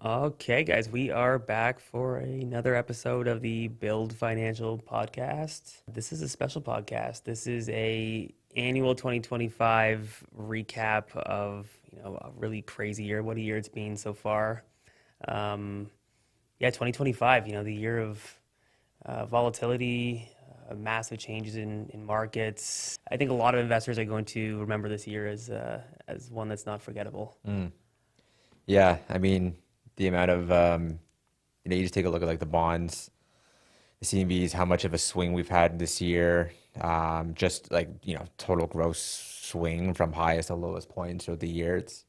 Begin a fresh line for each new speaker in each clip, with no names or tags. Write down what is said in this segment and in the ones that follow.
Okay, guys, we are back for another episode of the BLD Financial Podcast. This is a special podcast. This is a annual 2025 recap of a really crazy year. What a year it's been so far. Um, 2025. The year of volatility, massive changes in markets. I think a lot of investors are going to remember this year as one that's not forgettable.
Yeah, I mean, the amount of, you just take a look at like the bonds, the CMBs, how much of a swing we've had this year. Just like, total gross swing from highest to lowest points of the year. It's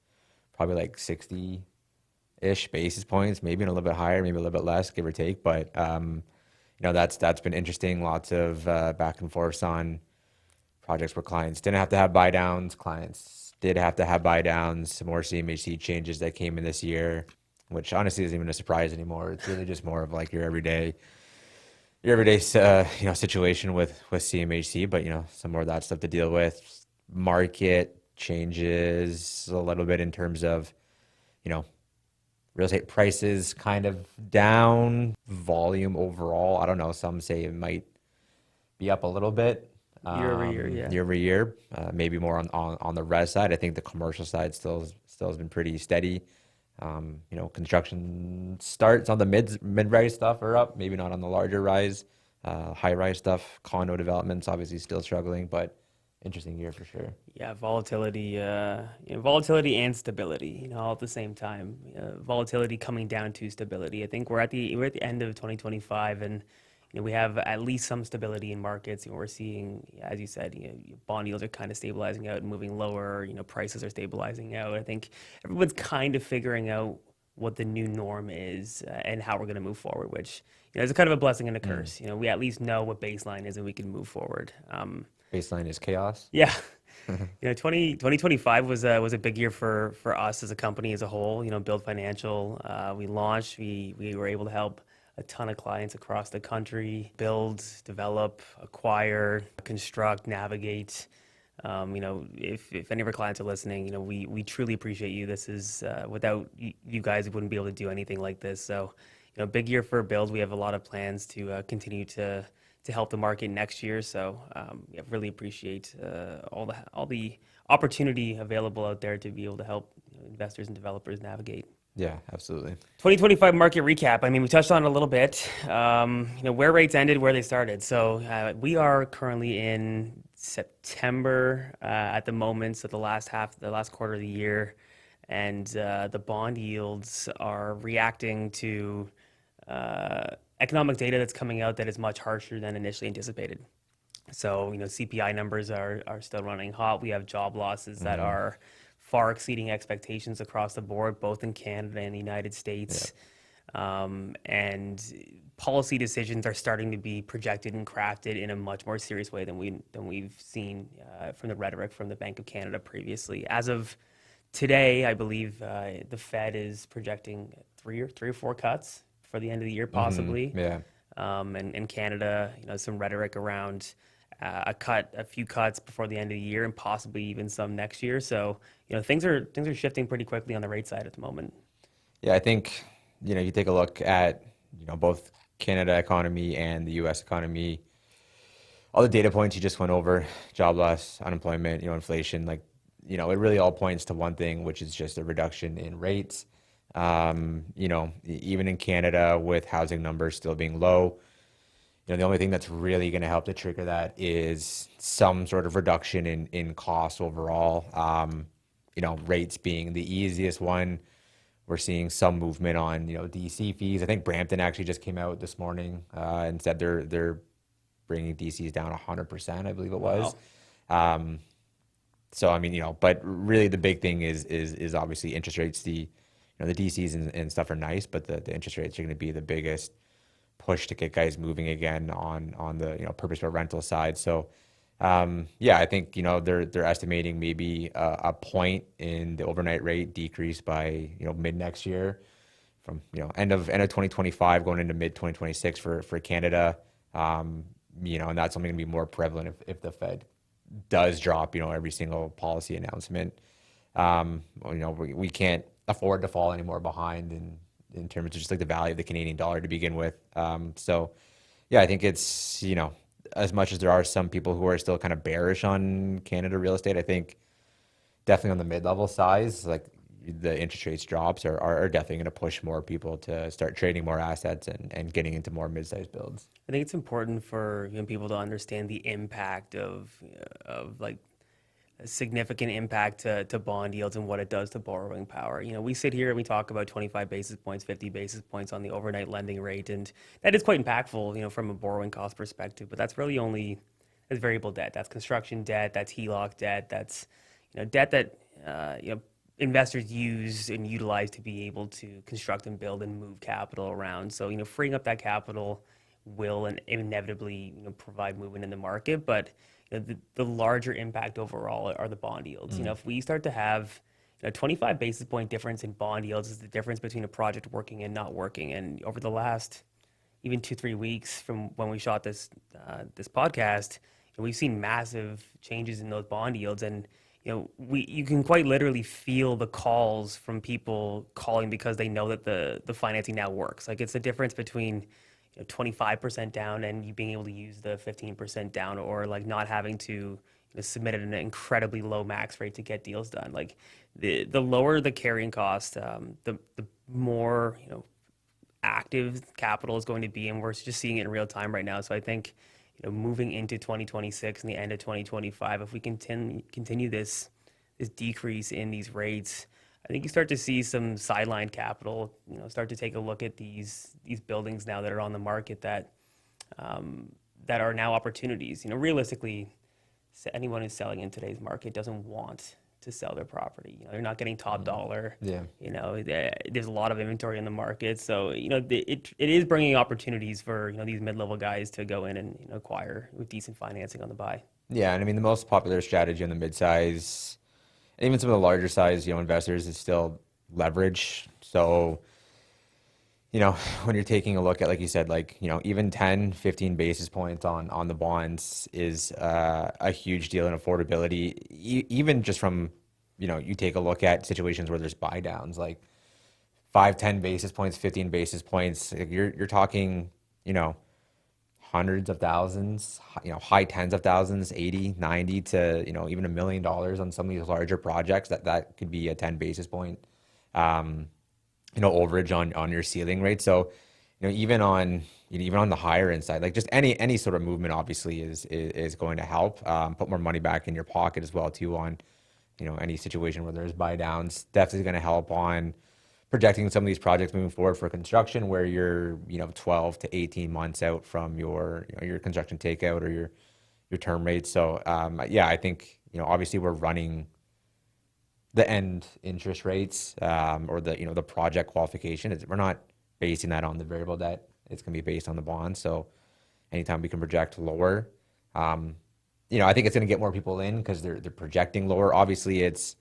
probably like 60-ish basis points, maybe a little bit higher, maybe a little bit less, give or take. But, that's been interesting. Lots of back and forth on projects where clients didn't have to have buy downs, clients did have to have buy downs, some more CMHC changes that came in this year, which honestly isn't even a surprise anymore. It's really just more of like your everyday situation with CMHC, but some more of that stuff to deal with. Market changes a little bit in terms of real estate prices kind of down, volume overall. I don't know. Some say it might be up a little bit.
Year over year, yeah.
Year over year, maybe more on the res side. I think the commercial side still has been pretty steady. Construction starts on the mid-rise stuff are up, maybe not on the larger rise. High-rise stuff, condo developments obviously still struggling, but interesting year for sure.
Yeah, volatility and stability, all at the same time. Volatility coming down to stability. I think we're at the end of 2025, and we have at least some stability in markets. We're seeing, as you said, bond yields are kind of stabilizing out and moving lower. Prices are stabilizing out. I think everyone's kind of figuring out what the new norm is and how we're going to move forward, which is a kind of a blessing and a curse. We at least know what baseline is and we can move forward.
Baseline is chaos.
Yeah. 2025 was a big year for us as a company as a whole. BLD Financial, we launched, we were able to help a ton of clients across the country build, develop, acquire, construct, navigate. If any of our clients are listening, we truly appreciate you. This is without you guys, we wouldn't be able to do anything like this. So, big year for BLD. We have a lot of plans to continue to help the market next year. So, really appreciate all the opportunity available out there to be able to help investors and developers navigate.
Yeah, absolutely.
2025 market recap. I mean, we touched on it a little bit. Where rates ended, where they started. So we are currently in September at the moment. So the last quarter of the year, and the bond yields are reacting to economic data that's coming out that is much harsher than initially anticipated. So CPI numbers are still running hot. We have job losses that are far exceeding expectations across the board, both in Canada and the United States. Yep. And policy decisions are starting to be projected and crafted in a much more serious way than we've seen from the rhetoric from the Bank of Canada previously. As of today, I believe the Fed is projecting three or four cuts for the end of the year, possibly.
Yeah.
And Canada, some rhetoric around a few cuts before the end of the year, and possibly even some next year. So, things are shifting pretty quickly on the rate side at the moment.
Yeah, I think, you take a look at, both Canada economy and the U.S. economy, all the data points you just went over, job loss, unemployment, inflation, like, it really all points to one thing, which is just a reduction in rates. Even in Canada with housing numbers still being low, the only thing that's really going to help to trigger that is some sort of reduction in costs overall. Rates being the easiest one. We're seeing some movement on, DC fees. I think Brampton actually just came out this morning and said they're bringing DCs down 100%, I believe it was. Wow. So, I mean, but really the big thing is obviously interest rates. The DCs and stuff are nice, but the interest rates are going to be the biggest push to get guys moving again on the purpose-built rental side. So I think they're estimating maybe a point in the overnight rate decrease by mid next year, from end of 2025 going into mid 2026 for Canada. And that's something to be more prevalent if the Fed does drop every single policy announcement. We can't afford to fall any more behind in terms of just like the value of the Canadian dollar to begin with. So yeah, I think it's, as much as there are some people who are still kind of bearish on Canada real estate, I think definitely on the mid-level size, like the interest rates drops are definitely going to push more people to start trading more assets and getting into more mid-sized builds.
I think it's important for people to understand the impact of like a significant impact to bond yields and what it does to borrowing power. We sit here and we talk about 25 basis points, 50 basis points on the overnight lending rate, and that is quite impactful, from a borrowing cost perspective. But that's really only that's variable debt. That's construction debt. That's HELOC debt. That's debt that investors use and utilize to be able to construct and build and move capital around. So freeing up that capital will inevitably provide movement in the market, but the larger impact overall are the bond yields. If we start to have 25 basis point difference in bond yields is the difference between a project working and not working. And over the last even 2-3 weeks from when we shot this podcast, we've seen massive changes in those bond yields. And you can quite literally feel the calls from people calling because they know that the financing now works. Like, it's the difference between 25% down and you being able to use the 15% down, or like not having to submit at an incredibly low max rate to get deals done. Like, the lower the carrying cost, the more active capital is going to be, and we're just seeing it in real time right now. So I think moving into 2026 and the end of 2025, if we continue this decrease in these rates, I think you start to see some sideline capital, start to take a look at these buildings now that are on the market that are now opportunities. Realistically, anyone who's selling in today's market doesn't want to sell their property. They're not getting top dollar.
Yeah.
There's a lot of inventory in the market, so it is bringing opportunities for these mid-level guys to go in and acquire with decent financing on the buy.
Yeah, and I mean the most popular strategy on the mid-size, and even some of the larger size, investors is still leverage. So, when you're taking a look at, like you said, like, even 10, 15 basis points on the bonds is a huge deal in affordability. Even just from, you take a look at situations where there's buy downs, like 5, 10 basis points, 15 basis points, like you're talking, hundreds of thousands, high tens of thousands, 80, 90 to, even $1 million on some of these larger projects. That could be a 10 basis point, overage on your ceiling rate. So, even on the higher end side, like just any sort of movement obviously is going to help put more money back in your pocket as well too on, any situation where there's buy downs. Definitely going to help on projecting some of these projects moving forward for construction where you're 12 to 18 months out from your your construction takeout or your term rates. So yeah, I think obviously we're running the end interest rates or the project qualification. We're not basing that on the variable debt. It's going to be based on the bond. So anytime we can project lower, I think it's going to get more people in because they're projecting lower. Obviously, it's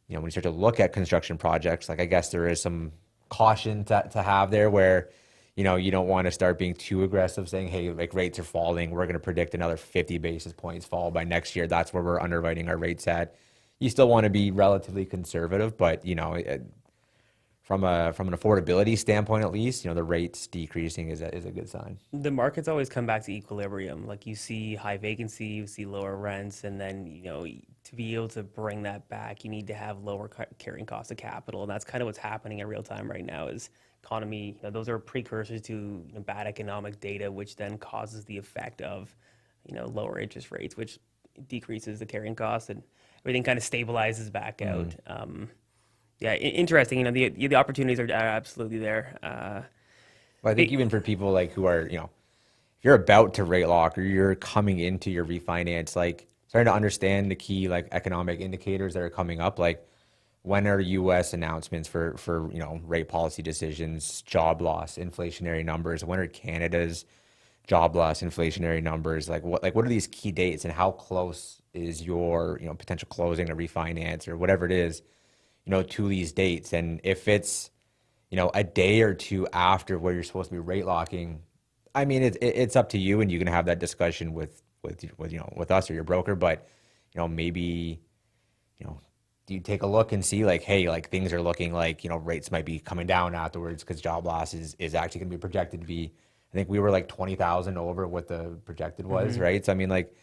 when you start to look at construction projects, like I guess there is some caution to have there where, you don't want to start being too aggressive saying, hey, like rates are falling. We're going to predict another 50 basis points fall by next year. That's where we're underwriting our rates at. You still want to be relatively conservative, but, from an affordability standpoint, at least, the rates decreasing is a good sign.
The markets always come back to equilibrium. Like, you see high vacancy, you see lower rents, and then, to be able to bring that back, you need to have lower carrying cost of capital. And that's kind of what's happening in real time right now is economy. Those are precursors to bad economic data, which then causes the effect of, lower interest rates, which decreases the carrying cost and everything kind of stabilizes back out. Yeah, interesting. The opportunities are absolutely there.
But I think even for people like who are, if you're about to rate lock or you're coming into your refinance, like starting to understand the key like economic indicators that are coming up, like when are U.S. announcements for rate policy decisions, job loss, inflationary numbers? When are Canada's job loss, inflationary numbers? Like what are these key dates, and how close is your potential closing, a refinance, or whatever it is, to these dates? And if it's, a day or two after where you're supposed to be rate locking, I mean, it's up to you, and you can have that discussion with us or your broker. But, maybe, do you take a look and see like, hey, like things are looking like, rates might be coming down afterwards because job loss is actually going to be projected to be, I think we were like 20,000 over what the projected was, right? So I mean, like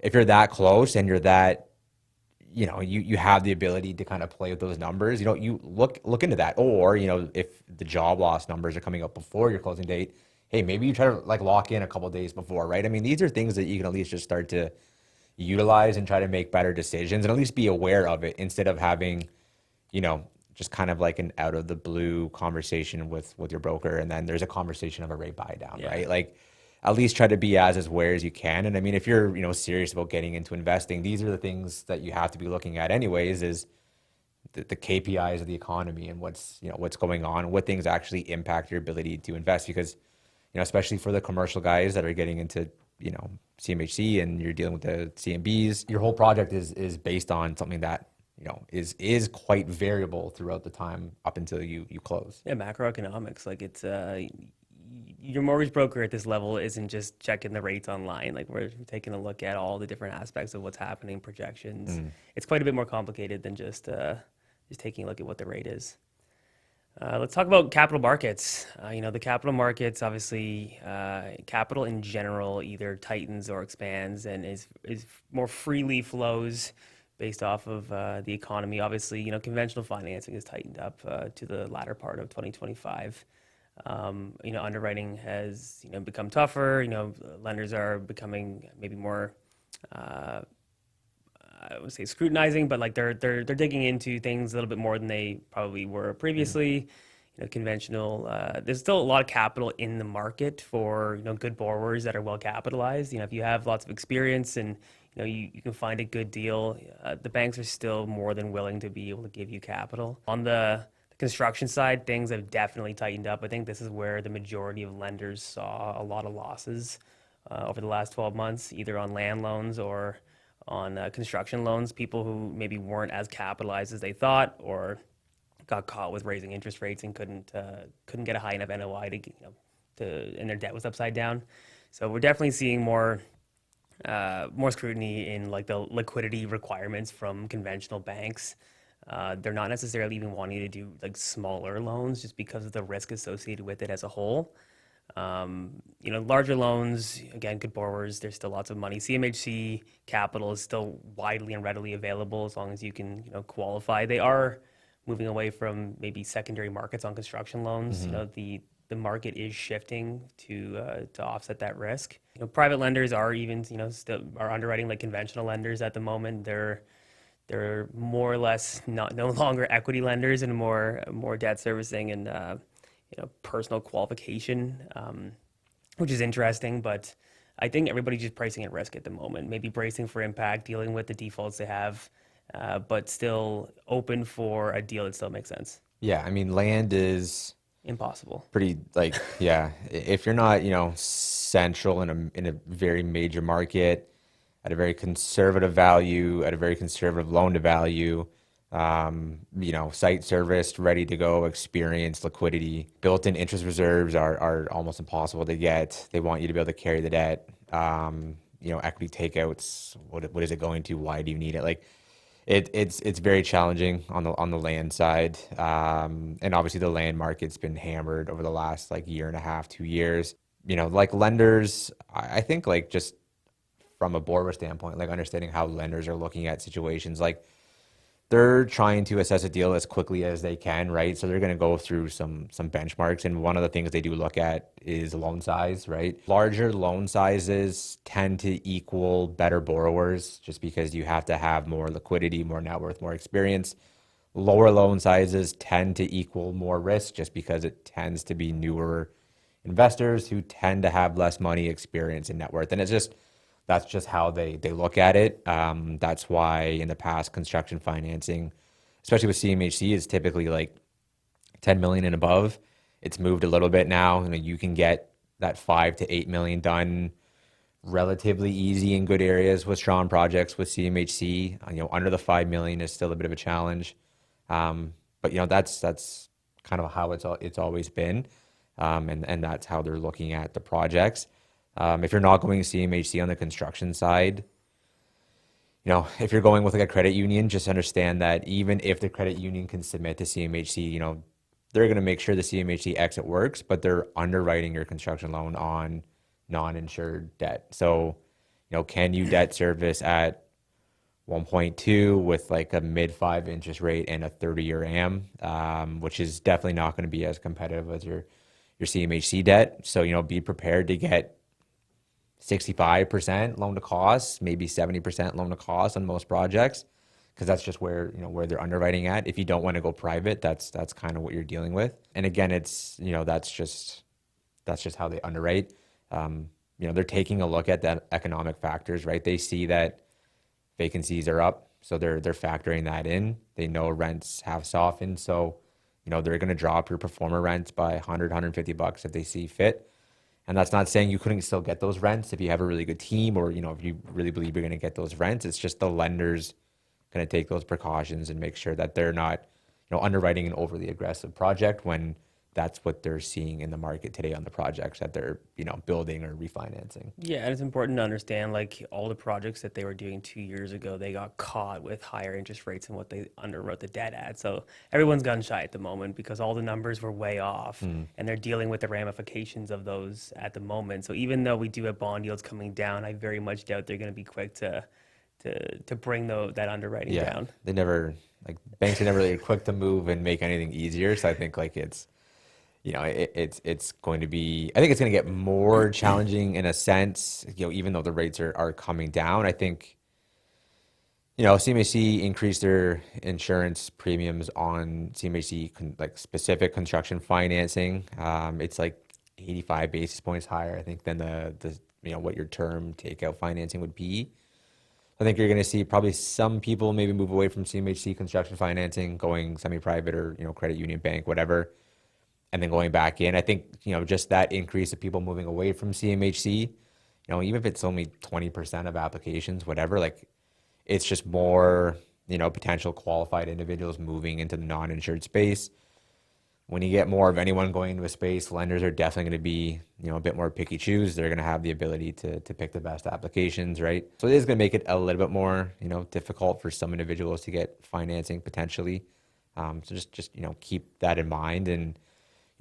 if you're that close and you're that, you have the ability to kind of play with those numbers, you look into that. Or, if the job loss numbers are coming up before your closing date, hey, maybe you try to like lock in a couple of days before, right? I mean, these are things that you can at least just start to utilize and try to make better decisions and at least be aware of it instead of having, just kind of like an out of the blue conversation with your broker. And then there's a conversation of a rate buy down, right? Like at least try to be as aware as you can. And I mean, if you're, serious about getting into investing, these are the things that you have to be looking at anyways, is the KPIs of the economy and what's going on, what things actually impact your ability to invest. Because, especially for the commercial guys that are getting into, CMHC and you're dealing with the CMBs, your whole project is based on something that, is quite variable throughout the time up until you close.
Yeah, macroeconomics, like it's your mortgage broker at this level isn't just checking the rates online. Like we're taking a look at all the different aspects of what's happening, projections. It's quite a bit more complicated than just taking a look at what the rate is. Let's talk about capital markets. The capital markets, obviously, capital in general either tightens or expands and is more freely flows based off of the economy. Obviously, conventional financing is tightened up to the latter part of 2025. Underwriting has, become tougher. Lenders are becoming maybe more, I would say scrutinizing, but like they're digging into things a little bit more than they probably were previously. Conventional. There's still a lot of capital in the market for good borrowers that are well capitalized. If you have lots of experience and you can find a good deal, the banks are still more than willing to be able to give you capital. On the construction side, things have definitely tightened up. I think this is where the majority of lenders saw a lot of losses over the last 12 months, either on land loans or on construction loans. People who maybe weren't as capitalized as they thought or got caught with raising interest rates and couldn't get a high enough NOI and their debt was upside down. So we're definitely seeing more scrutiny in like the liquidity requirements from conventional banks. They're not necessarily even wanting to do like smaller loans just because of the risk associated with it as a whole. Larger loans, again, good borrowers, there's still lots of money. CMHC capital is still widely and readily available as long as you can, qualify. They are moving away from maybe secondary markets on construction loans. The market is shifting to offset that risk. Private lenders are even, still are underwriting like conventional lenders at the moment. They're more or less no longer equity lenders and more debt servicing and personal qualification, which is interesting. But I think everybody's just pricing at risk at the moment, maybe bracing for impact, dealing with the defaults they have, but still open for a deal that still makes sense.
Yeah, I mean, land is
Impossible.
pretty like, yeah, if you're not, central in a very major market at a very conservative value, at a very conservative loan to value, site serviced, ready to go, experience, liquidity, built-in interest reserves are almost impossible to get. They want you to be able to carry the debt. Equity takeouts, what is it going to? Why do you need it? Like, it's very challenging on the land side, and obviously the land market's been hammered over the last like year and a half, 2 years. Like lenders, I think like just from a borrower standpoint, like understanding how lenders are looking at situations, like they're trying to assess a deal as quickly as they can, right? So they're going to go through some benchmarks, and one of the things they do look at is loan size, right? Larger loan sizes tend to equal better borrowers just because you have to have more liquidity, more net worth, more experience. Lower loan sizes tend to equal more risk just because it tends to be newer investors who tend to have less money, experience, and net worth. And that's just how they look at it. That's why in the past, construction financing, especially with CMHC, is typically like 10 million and above. It's moved a little bit now. You can get that 5 to 8 million done relatively easy in good areas with strong projects with CMHC. Under the 5 million is still a bit of a challenge. But that's kind of how it's always been. And that's how they're looking at the projects. If you're not going CMHC on the construction side, if you're going with like a credit union, just understand that even if the credit union can submit to CMHC, they're going to make sure the CMHC exit works, but they're underwriting your construction loan on non-insured debt. So, can you debt service at 1.2 with like a mid 5 interest rate and a 30-year AM, which is definitely not going to be as competitive as your CMHC debt. So, be prepared to get 65% loan to cost, maybe 70% loan to cost on most projects, because that's just where they're underwriting at. If you don't want to go private, that's kind of what you're dealing with. And again, it's that's just how they underwrite. They're taking a look at the economic factors, right? They see that vacancies are up, so they're factoring that in. They know rents have softened, so they're going to drop your performer rents by 100, $150 if they see fit. And that's not saying you couldn't still get those rents if you have a really good team, or if you really believe you're going to get those rents. It's just the lender's going to take those precautions and make sure that they're not underwriting an overly aggressive project when that's what they're seeing in the market today on the projects that they're building or refinancing.
Yeah, and it's important to understand, like, all the projects that they were doing 2 years ago, they got caught with higher interest rates than what they underwrote the debt at. So everyone's gun shy at the moment because all the numbers were way off, and they're dealing with the ramifications of those at the moment. So even though we do have bond yields coming down, I very much doubt they're going to be quick to bring that underwriting down.
They never, like, banks are never really quick to move and make anything easier. So I think like it's going to be, I think it's going to get more challenging in a sense, even though the rates are coming down. I think, CMHC increased their insurance premiums on CMHC like specific construction financing. It's like 85 basis points higher, I think, than the what your term takeout financing would be. I think you're going to see probably some people maybe move away from CMHC construction financing, going semi-private or, credit union, bank, whatever, and then going back in. I think, just that increase of people moving away from CMHC, even if it's only 20% of applications, whatever, like, it's just more, potential qualified individuals moving into the non-insured space. When you get more of anyone going into a space, lenders are definitely going to be, a bit more picky choose. They're going to have the ability to pick the best applications, right? So it is going to make it a little bit more, difficult for some individuals to get financing potentially. So just keep that in mind. And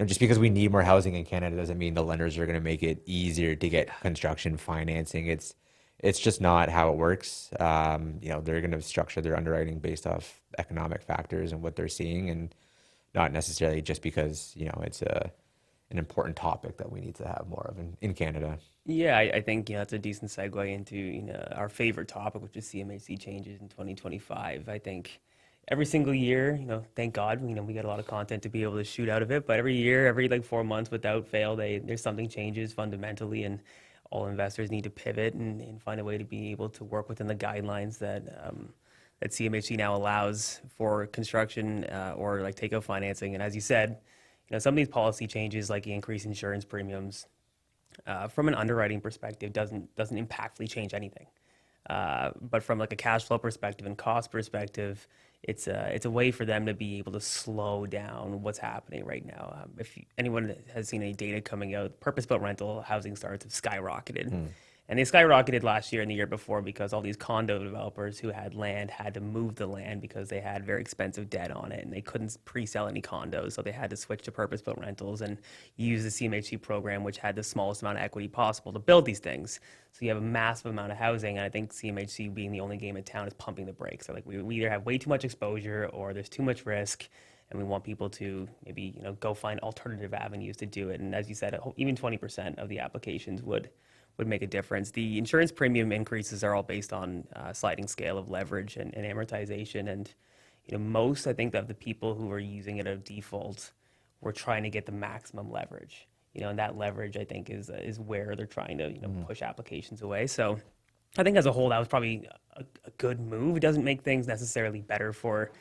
just because we need more housing in Canada doesn't mean the lenders are going to make it easier to get construction financing. It's just not how it works. They're going to structure their underwriting based off economic factors and what they're seeing, and not necessarily just because, it's an important topic that we need to have more of in Canada.
Yeah, I think that's a decent segue into our favorite topic, which is CMHC changes in 2025. I think every single year, thank God, we get a lot of content to be able to shoot out of it. But every year, every like 4 months, without fail, there's something changes fundamentally, and all investors need to pivot and find a way to be able to work within the guidelines that CMHC now allows for construction or like takeout financing. And as you said, some of these policy changes, like the increased insurance premiums, from an underwriting perspective, doesn't impactfully change anything. But from like a cash flow perspective and cost perspective, it's a way for them to be able to slow down what's happening right now. If anyone has seen any data coming out, purpose-built rental housing starts have skyrocketed. And they skyrocketed last year and the year before because all these condo developers who had land had to move the land because they had very expensive debt on it, and they couldn't pre-sell any condos. So they had to switch to purpose-built rentals and use the CMHC program, which had the smallest amount of equity possible to build these things. So you have a massive amount of housing, and I think CMHC, being the only game in town, is pumping the brakes. So like we either have way too much exposure or there's too much risk, and we want people to maybe go find alternative avenues to do it. And as you said, even 20% of the applications would make a difference. The insurance premium increases are all based on sliding scale of leverage and amortization. And most, I think, of the people who are using it at default were trying to get the maximum leverage. And that leverage, I think, is where they're trying to push applications away. So I think as a whole, that was probably a good move. It doesn't make things necessarily better for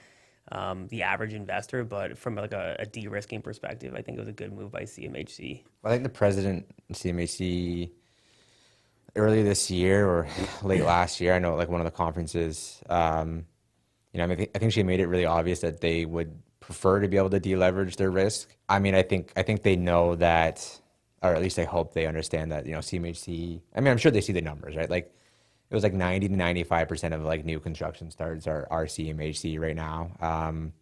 the average investor, but from like a de-risking perspective, I think it was a good move by CMHC.
I think the president of CMHC earlier this year or late last year, I know, like, one of the conferences, I think she made it really obvious that they would prefer to be able to deleverage their risk. I think they know that, or at least I hope they understand that, CMHC, I'm sure they see the numbers, right? Like, it was like 90 to 95% of like new construction starts are CMHC right now. So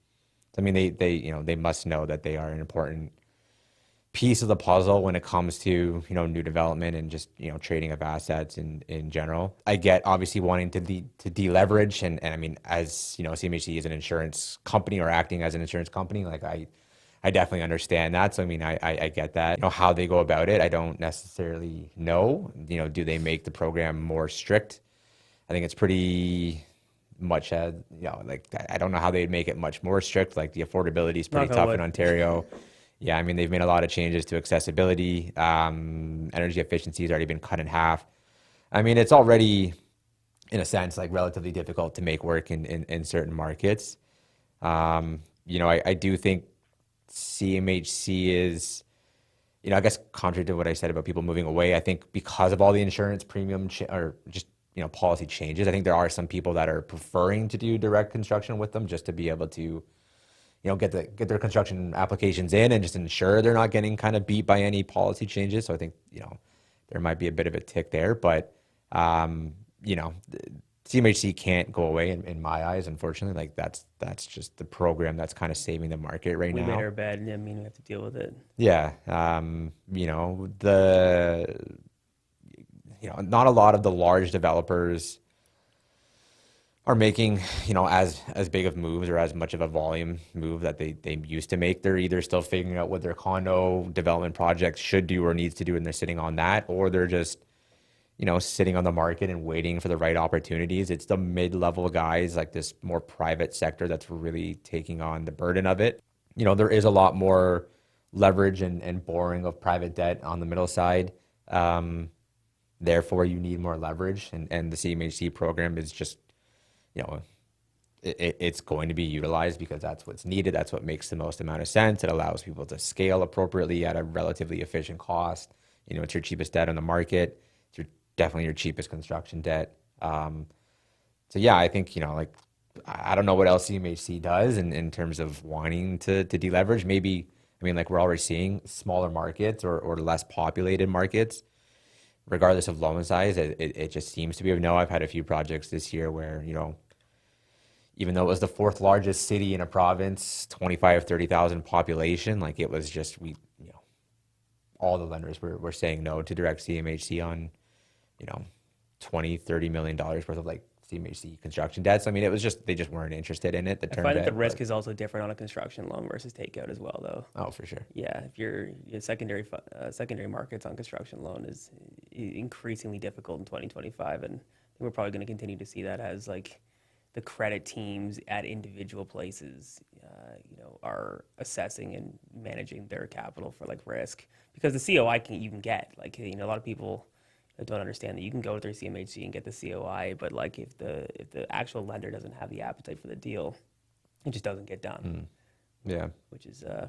I mean, they must know that they are an important piece of the puzzle when it comes to, new development and just, trading of assets in general. I get obviously wanting to deleverage, and I mean, as CMHC is an insurance company or acting as an insurance company, like I definitely understand that. So I mean, I get that. How they go about it, I don't necessarily know. Do they make the program more strict? I think it's pretty much like I don't know how they'd make it much more strict. Like the affordability is pretty
Knock on
tough in
wood.
Ontario. Yeah, I mean, they've made a lot of changes to accessibility. Energy efficiency has already been cut in half. I mean, it's already, in a sense, like relatively difficult to make work in certain markets. I do think CMHC is, I guess contrary to what I said about people moving away, I think because of all the insurance premium or just, policy changes, I think there are some people that are preferring to do direct construction with them just to be able to, get their construction applications in and just ensure they're not getting kind of beat by any policy changes. So I think, there might be a bit of a tick there, but, CMHC can't go away in my eyes, unfortunately. Like that's just the program that's kind of saving the market right
We
now.
made our bed, and I mean, we have to deal with it.
Yeah. Not a lot of the large developers are making, as big of moves or as much of a volume move that they used to make. They're either still figuring out what their condo development projects should do or needs to do, and they're sitting on that, or they're just, sitting on the market and waiting for the right opportunities. It's the mid-level guys, like this more private sector, that's really taking on the burden of it. There is a lot more leverage and borrowing of private debt on the middle side. Therefore, you need more leverage, and the CMHC program is just, it's going to be utilized because that's what's needed. That's what makes the most amount of sense. It allows people to scale appropriately at a relatively efficient cost. It's your cheapest debt on the market. It's definitely your cheapest construction debt. So yeah, I think, like, I don't know what else CMHC does in terms of wanting to deleverage. Maybe, I mean, like we're already seeing smaller markets or less populated markets, regardless of loan size, it just seems to be of no. I've had a few projects this year where, even though it was the fourth largest city in a province, 25, 30,000 population, like it was just, all the lenders were saying no to direct CMHC on, $20-30 million worth of like CMHC construction debt. So I mean, it was just, they just weren't interested in it.
I find that the risk is also different on a construction loan versus takeout as well, though.
Oh, for sure.
Yeah, if your secondary markets on construction loan is increasingly difficult in 2025, and we're probably going to continue to see that as like the credit teams at individual places, are assessing and managing their capital for like risk, because the COI you can get, like, a lot of people don't understand that you can go through CMHC and get the COI, but like if the actual lender doesn't have the appetite for the deal, it just doesn't get done.
Yeah.
Which is an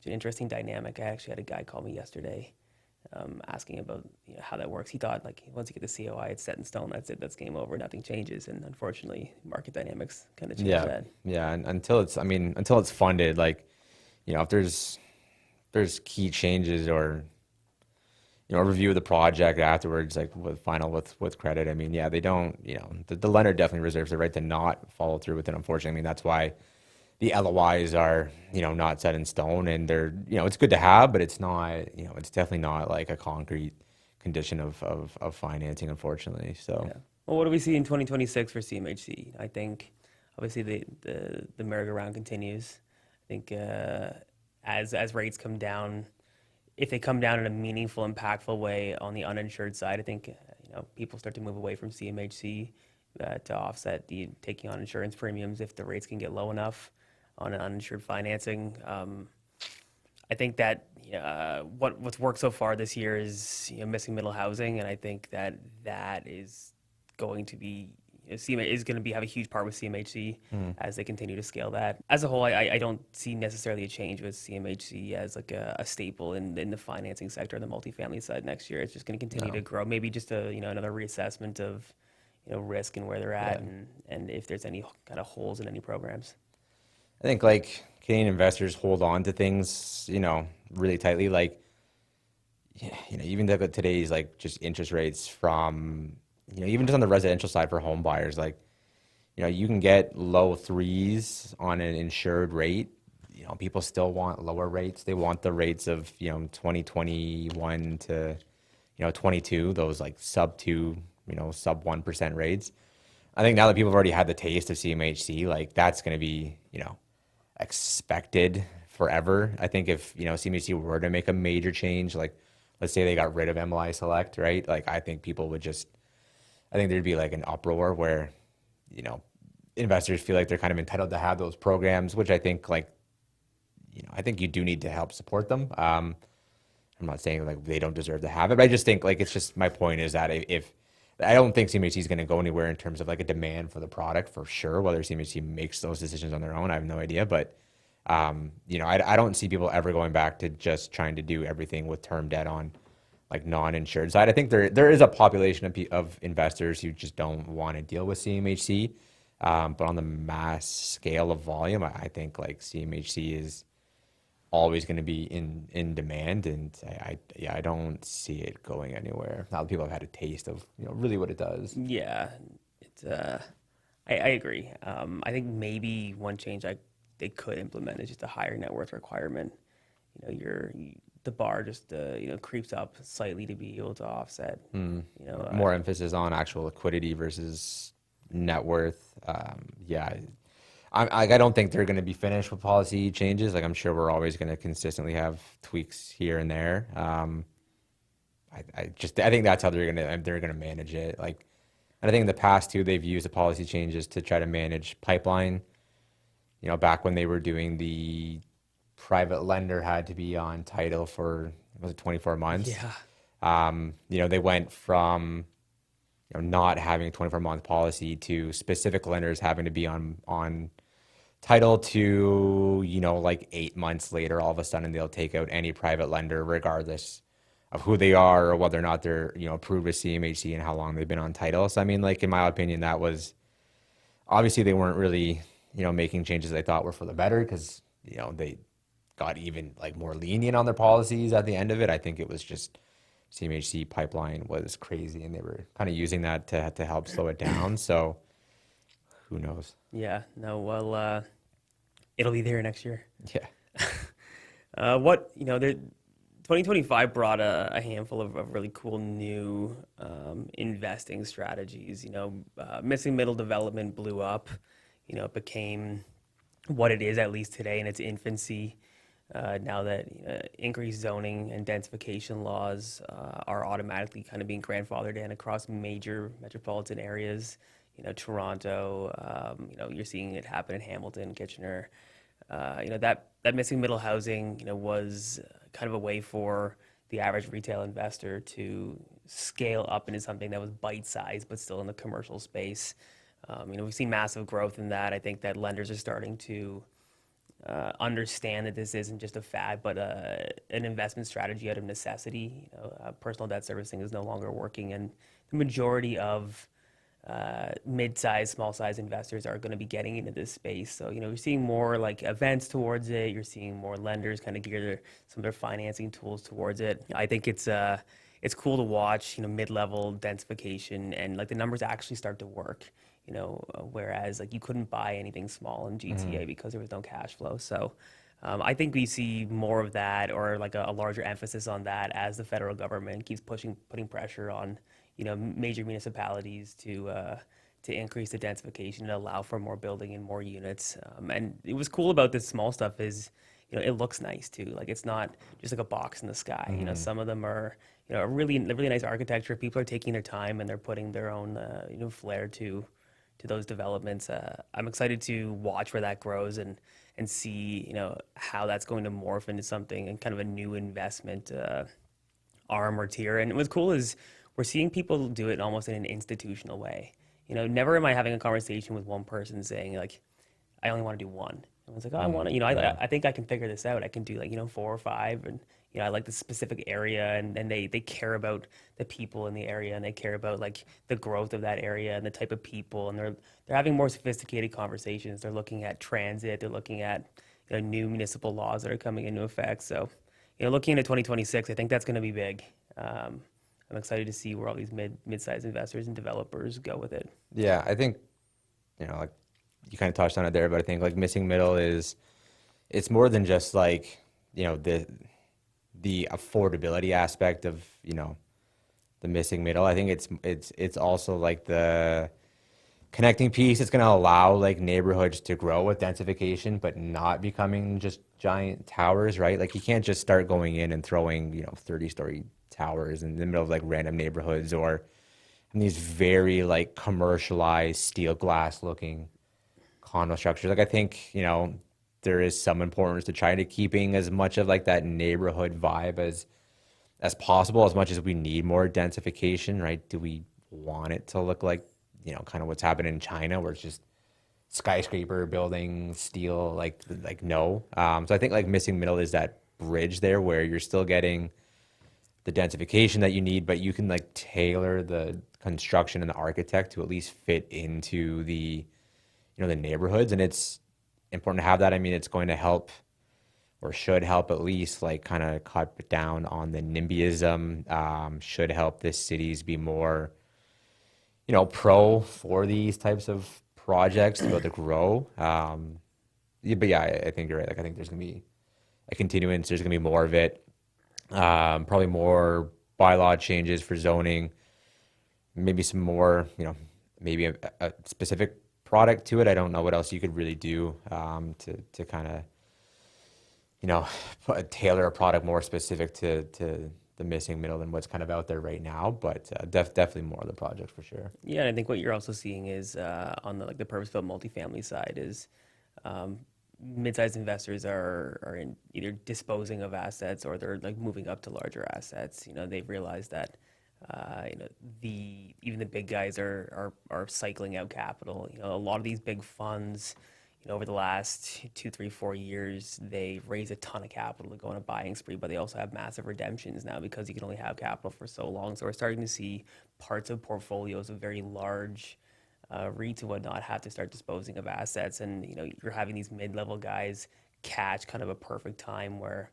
interesting dynamic. I actually had a guy call me yesterday, asking about how that works. He thought like once you get the COI, it's set in stone. That's it. That's game over. Nothing changes. And unfortunately, market dynamics kind of change that.
Yeah. And until it's funded, like, if there's key changes or, review of the project afterwards, like with credit. I mean, yeah, they don't, the lender definitely reserves the right to not follow through with it. Unfortunately, I mean, that's why the LOIs are, not set in stone, and they're, it's good to have, but it's not, it's definitely not like a concrete condition of financing, unfortunately. So,
Yeah. Well, what do we see in 2026 for CMHC? I think obviously the merry-go-round continues. I think as rates come down, if they come down in a meaningful, impactful way on the uninsured side, I think people start to move away from CMHC to offset the taking on insurance premiums if the rates can get low enough on an uninsured financing. I think that what's worked so far this year is missing middle housing, and I think that is going to be CMHC is going to have a huge part with CMHC as they continue to scale that. As a whole, I don't see necessarily a change with CMHC as like a staple in the financing sector on the multifamily side next year. It's just going to continue to grow. Maybe just another reassessment of risk and where they're at, and if there's any kind of holes in any programs.
I think like Canadian investors hold on to things, really tightly. Like, even look at today's like just interest rates from even just on the residential side for home buyers, like, you can get low threes on an insured rate. People still want lower rates. They want the rates of, 2021 to, 22, those like sub two, sub 1% rates. I think now that people have already had the taste of CMHC, like that's going to be, expected forever. I think if, CMHC were to make a major change, like let's say they got rid of MLI Select, right? Like I think people would just, I think there'd be like an uproar where, you know, investors feel like they're kind of entitled to have those programs, which I think like, I think you do need to help support them. I'm not saying like they don't deserve to have it, but I just think like it's just my point is that if I don't think CMHC is going to go anywhere in terms of like a demand for the product for sure. Whether CMHC makes those decisions on their own, I have no idea. But I don't see people ever going back to just trying to do everything with term debt on like non-insured side. I think there is a population of investors who just don't want to deal with CMHC. But on the mass scale of volume, I think like CMHC is always going to be in demand, and I don't see it going anywhere. Now that people have had a taste of really what it does.
Yeah, it's I agree. I think maybe one change they could implement is just a higher net worth requirement. The bar just creeps up slightly to be able to offset.
More emphasis on actual liquidity versus net worth. Yeah, I don't think they're going to be finished with policy changes. Like I'm sure we're always going to consistently have tweaks here and there. I think that's how they're gonna manage it. Like, and I think in the past too, they've used the policy changes to try to manage pipeline. Back when they were doing the private lender had to be on title for, was it 24 months?
Yeah.
They went from not having a 24-month policy to specific lenders having to be on title to, like 8 months later, all of a sudden they'll take out any private lender regardless of who they are or whether or not they're, approved with CMHC and how long they've been on title. So, I mean, like, in my opinion, that was, obviously they weren't really, making changes they thought were for the better because, they got even like more lenient on their policies at the end of it. I think it was just CMHC pipeline was crazy and they were kind of using that to help slow it down. So who knows?
Yeah. No. Well, it'll be there next year.
Yeah.
2025 brought a handful of really cool new investing strategies. Missing middle development blew up. It became what it is, at least today, in its infancy. Now that increased zoning and densification laws are automatically kind of being grandfathered in across major metropolitan areas. Toronto, you're seeing it happen in Hamilton, Kitchener. That missing middle housing, was kind of a way for the average retail investor to scale up into something that was bite-sized, but still in the commercial space. We've seen massive growth in that. I think that lenders are starting to understand that this isn't just a fad, but an investment strategy out of necessity. Personal debt servicing is no longer working, and the majority of mid-sized, small-sized investors are going to be getting into this space. So, you're seeing more like events towards it. You're seeing more lenders kind of gear some of their financing tools towards it. I think it's cool to watch, mid-level densification and like the numbers actually start to work. Whereas like you couldn't buy anything small in GTA because there was no cash flow. So I think we see more of that, or like a larger emphasis on that as the federal government keeps putting pressure on major municipalities to increase the densification and allow for more building and more units. And it was cool about this small stuff is, it looks nice too. Like it's not just like a box in the sky. Some of them are, really nice architecture. People are taking their time and they're putting their own, flair to those developments. I'm excited to watch where that grows and see, how that's going to morph into something and kind of a new investment arm or tier. And what's cool is we're seeing people do it almost in an institutional way. Never am I having a conversation with one person saying like, I only want to do one. Everyone's like, oh, I want to, I think I can figure this out. I can do like, 4 or 5, and I like the specific area, and they care about the people in the area, and they care about like the growth of that area and the type of people, and they're having more sophisticated conversations. They're looking at transit. They're looking at new municipal laws that are coming into effect. So, looking into 2026, I think that's going to be big. I'm I'm excited to see where all these mid-sized investors and developers go with it.
Yeah, I think, like you kind of touched on it there, but I think like missing middle is, it's more than just like, the affordability aspect of, the missing middle. I think it's also like the connecting piece. It's going to allow like neighborhoods to grow with densification, but not becoming just giant towers, right? Like you can't just start going in and throwing, 30-story towers in the middle of like random neighborhoods, or in these very like commercialized steel glass looking condo structures. Like I think, there is some importance to trying to keeping as much of like that neighborhood vibe as possible, as much as we need more densification, right? Do we want it to look like, kind of what's happening in China, where it's just skyscraper buildings, steel, like no. So I think like missing middle is that bridge there where you're still getting the densification that you need, but you can like tailor the construction and the architect to at least fit into the, the neighborhoods. And it's important to have that. I mean, it's going to help, or should help at least, like kind of cut down on the NIMBYism, should help the cities be more, pro for these types of projects to be able to grow. Yeah, but yeah, I think you're right. Like I think there's going to be a continuance. There's going to be more of it. Probably more bylaw changes for zoning, maybe some more, maybe a specific product to it. I don't know what else you could really do to kind of, tailor a product more specific to the missing middle than what's kind of out there right now. But definitely more of the project for sure.
Yeah, and I think what you're also seeing is on the purpose-built multifamily side is mid-sized investors are in either disposing of assets or they're like moving up to larger assets. They've realized that even the big guys are cycling out capital. A lot of these big funds, over the last 2, 3, 4 years, they've raised a ton of capital to go on a buying spree, but they also have massive redemptions now because you can only have capital for so long. So we're starting to see parts of portfolios of very large REITs and whatnot have to start disposing of assets, and you're having these mid-level guys catch kind of a perfect time where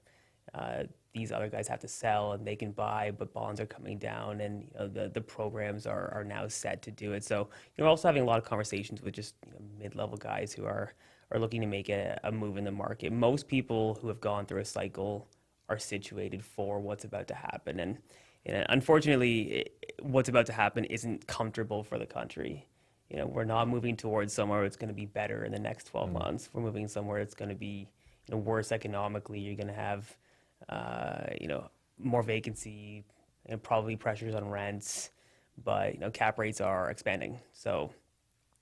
these other guys have to sell and they can buy, but bonds are coming down, and the programs are now set to do it. So we're also having a lot of conversations with just mid-level guys who are looking to make a move in the market. Most people who have gone through a cycle are situated for what's about to happen, and unfortunately, what's about to happen isn't comfortable for the country. We're not moving towards somewhere it's going to be better in the next 12 months. We're moving somewhere it's going to be worse economically. You're going to have more vacancy and probably pressures on rents, but cap rates are expanding. So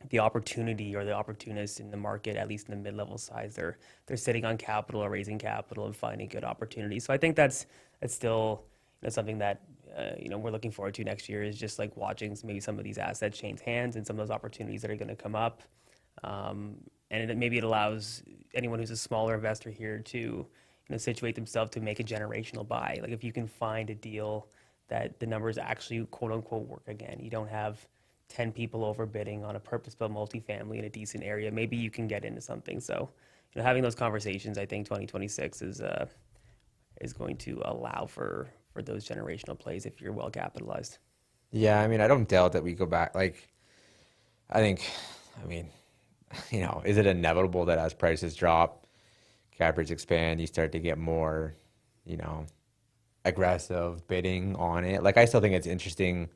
the opportunity or the opportunists in the market, at least in the mid-level size, they're sitting on capital or raising capital and finding good opportunities. So I think that's still something that we're looking forward to next year, is just like watching maybe some of these assets change hands and some of those opportunities that are going to come up. And maybe it allows anyone who's a smaller investor here to situate themselves to make a generational buy. Like if you can find a deal that the numbers actually quote unquote work again, you don't have 10 people overbidding on a purpose-built multifamily in a decent area, maybe you can get into something. So having those conversations, I think 2026 is going to allow for those generational plays if you're well capitalized.
Yeah, I mean, I don't doubt that we go back. Like, I mean, is it inevitable that as prices drop, cap rates expand, you start to get more, aggressive bidding on it? Like, I still think it's interesting.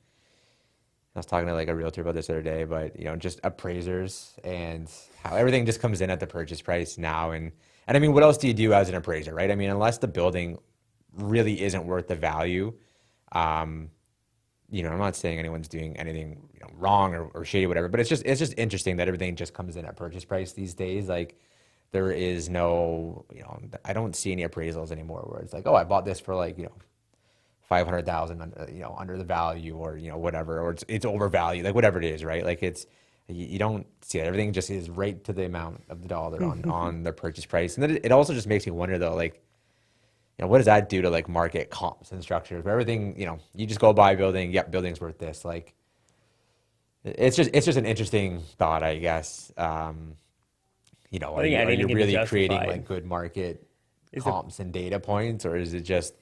I was talking to like a realtor about this the other day, but just appraisers and how everything just comes in at the purchase price now. And I mean, what else do you do as an appraiser, right? I mean, unless the building really isn't worth the value, I'm not saying anyone's doing anything wrong or shady, whatever, but it's just interesting that everything just comes in at purchase price these days. Like there is no, I don't see any appraisals anymore where it's like, oh, I bought this for like, 500,000, under the value, or, whatever, or it's overvalued, like whatever it is, right? Like you don't see it. Everything just is right to the amount of the dollar on the purchase price. And then it also just makes me wonder though, like, what does that do to like market comps and structures where everything, you just go buy a building, yep, building's worth this. Like, it's just an interesting thought, I guess. Are you really creating like good market comps and data points, or is it just,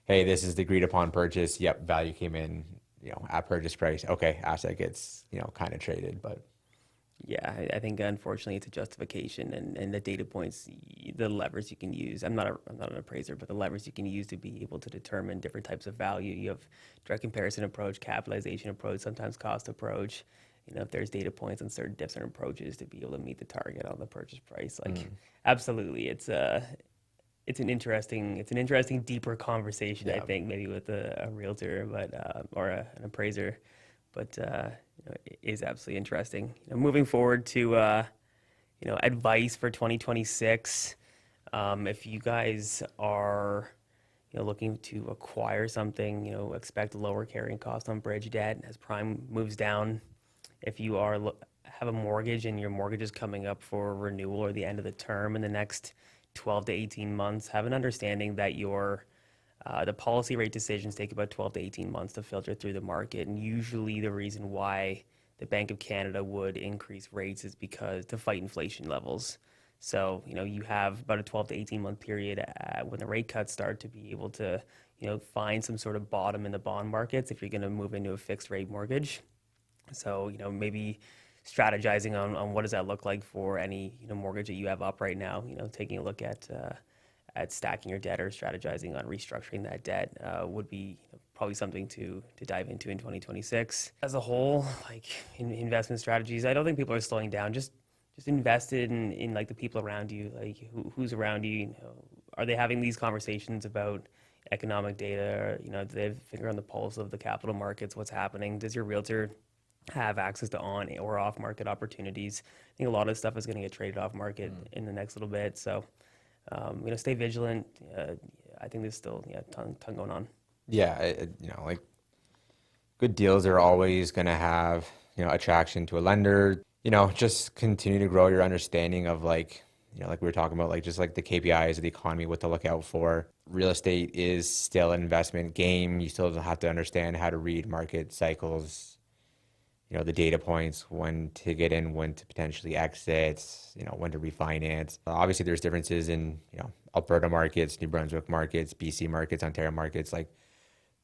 hey, this is the agreed upon purchase. Yep, value came in, at purchase price. Okay, asset gets, kind of traded, but
Yeah, I think unfortunately it's a justification, and the data points, the levers you can use. I'm not an appraiser, but the levers you can use to be able to determine different types of value. You have direct comparison approach, capitalization approach, sometimes cost approach. If there's data points on certain different approaches to be able to meet the target on the purchase price, like absolutely, it's an interesting deeper conversation. I
yeah.
think maybe with a realtor, but or an appraiser, but it is absolutely interesting. Moving forward to advice for 2026. If you guys are looking to acquire something, expect lower carrying cost on bridge debt as prime moves down. If you have a mortgage and your mortgage is coming up for renewal or the end of the term in the next 12 to 18 months, have an understanding that the policy rate decisions take about 12 to 18 months to filter through the market. And usually the reason why the Bank of Canada would increase rates is because to fight inflation levels. So, you have about a 12 to 18 month period when the rate cuts start to be able to, find some sort of bottom in the bond markets if you're going to move into a fixed rate mortgage. So, maybe strategizing on what does that look like for any, mortgage that you have up right now, taking a look at stacking your debt or strategizing on restructuring that debt would be probably something to dive into in 2026. As a whole, like in investment strategies, I don't think people are slowing down. Just invested in like the people around you, like who's around you. Are they having these conversations about economic data? Or, do they have a finger on the pulse of the capital markets? What's happening? Does your realtor have access to on or off market opportunities? I think a lot of stuff is going to get traded off market in the next little bit. So, stay vigilant. I think there's still ton going on.
Yeah, like good deals are always going to have, attraction to a lender. Just continue to grow your understanding of like we were talking about, like just like the KPIs of the economy, what to look out for. Real estate is still an investment game. You still have to understand how to read market cycles, the data points, when to get in, when to potentially exit, when to refinance. Obviously, there's differences in, Alberta markets, New Brunswick markets, BC markets, Ontario markets. Like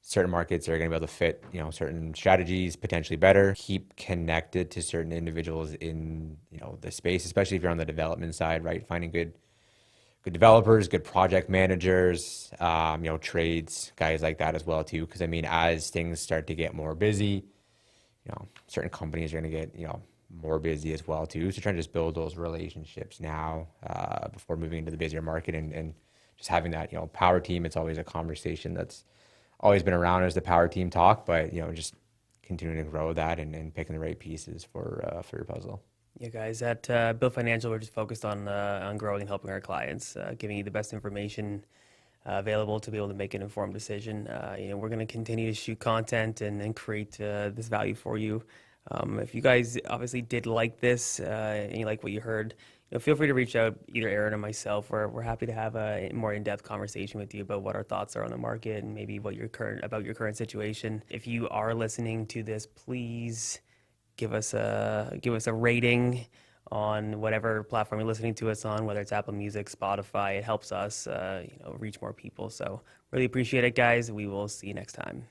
certain markets are going to be able to fit, certain strategies potentially better. Keep connected to certain individuals in, the space, especially if you're on the development side, right? Finding good developers, good project managers, trades, guys like that as well too. Because I mean, as things start to get more busy, certain companies are going to get, more busy as well too. So trying to just build those relationships now before moving into the busier market and just having that, power team. It's always a conversation that's always been around as the power team talk, but, just continuing to grow that and picking the right pieces for your puzzle.
Yeah, guys, at BLD Financial, we're just focused on growing and helping our clients, giving you the best information available to be able to make an informed decision. We're going to continue to shoot content and create this value for you. If you guys obviously did like this and you like what you heard, feel free to reach out, either Ehren or myself. We're happy to have a more in-depth conversation with you about what our thoughts are on the market and maybe what your current situation. If you are listening to this, please give us a rating on whatever platform you're listening to us on, whether it's Apple Music, Spotify. It helps us reach more people. So really appreciate it, guys. We will see you next time.